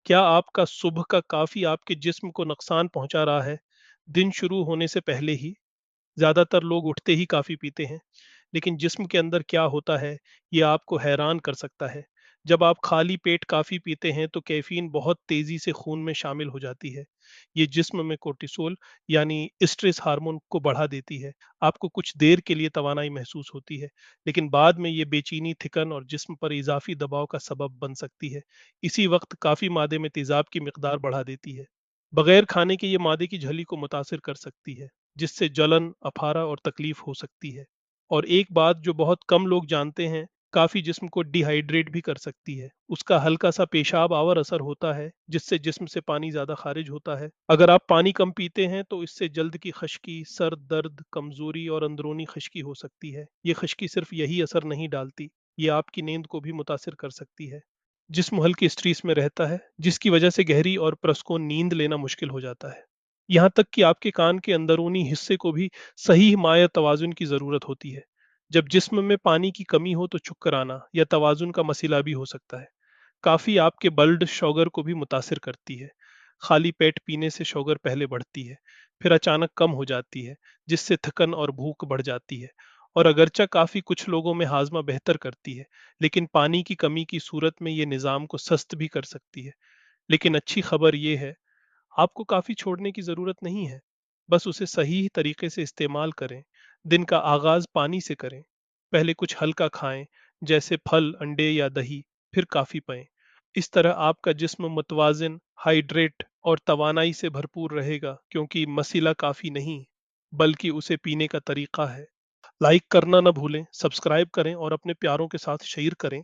क्या आपका सुबह का काफ़ी आपके जिस्म को नुकसान पहुँचा रहा है, दिन शुरू होने से पहले ही? ज़्यादातर लोग उठते ही कॉफ़ी पीते हैं, लेकिन जिस्म के अंदर क्या होता है, ये आपको हैरान कर सकता है। जब आप खाली पेट कॉफ़ी पीते हैं, तो कैफ़ीन बहुत तेज़ी से खून में शामिल हो जाती है। ये जिस्म में कोर्टिसोल यानी स्ट्रेस हार्मोन को बढ़ा देती है। आपको कुछ देर के लिए तवानाई महसूस होती है, लेकिन बाद में ये बेचैनी, थिकन और जिस्म पर इज़ाफ़ी दबाव का सबब बन सकती है। इसी वक़्त काफ़ी मादे में तेज़ाब की मिक़दार बढ़ा देती है। बगैर खाने के ये मादे की झली को मुतासिर कर सकती है, जिससे जलन, अफारा और तकलीफ हो सकती है। और एक बात जो बहुत कम लोग जानते हैं, काफ़ी जिस्म को डिहाइड्रेट भी कर सकती है। उसका हल्का सा पेशाब आवर असर होता है, जिससे जिस्म से पानी ज़्यादा खारिज होता है। अगर आप पानी कम पीते हैं, तो इससे जल्द की खश्की, सर दर्द, कमज़ोरी और अंदरूनी खश्की हो सकती है। ये खश्की सिर्फ यही असर नहीं डालती, ये आपकी नींद को भी मुतासिर कर सकती है। जिस्म हल्की स्ट्रेस में रहता है, जिसकी वजह से गहरी और पुरस्कून नींद लेना मुश्किल हो जाता है। यहाँ तक कि आपके कान के अंदरूनी हिस्से को भी सही माया तवाज़ुन की ज़रूरत होती है। जब जिस्म में पानी की कमी हो तो चक्कर आना या तवाज़ुन का मसला भी हो सकता है। काफ़ी आपके ब्लड शुगर को भी मुतासिर करती है। खाली पेट पीने से शुगर पहले बढ़ती है, फिर अचानक कम हो जाती है, जिससे थकन और भूख बढ़ जाती है। और अगरचा काफ़ी कुछ लोगों में हाजमा बेहतर करती है, लेकिन पानी की कमी की सूरत में ये निज़ाम को सस्त भी कर सकती है। लेकिन अच्छी खबर ये है, आपको काफ़ी छोड़ने की ज़रूरत नहीं है। बस उसे सही तरीके से इस्तेमाल करें। दिन का आगाज़ पानी से करें। पहले कुछ हल्का खाएं, जैसे फल, अंडे या दही, फिर काफ़ी पिएं। इस तरह आपका जिस्म मुतवाज़िन, हाइड्रेट और तवानाई से भरपूर रहेगा, क्योंकि मसीला काफ़ी नहीं, बल्कि उसे पीने का तरीका है। लाइक करना ना भूलें, सब्सक्राइब करें और अपने प्यारों के साथ शेयर करें।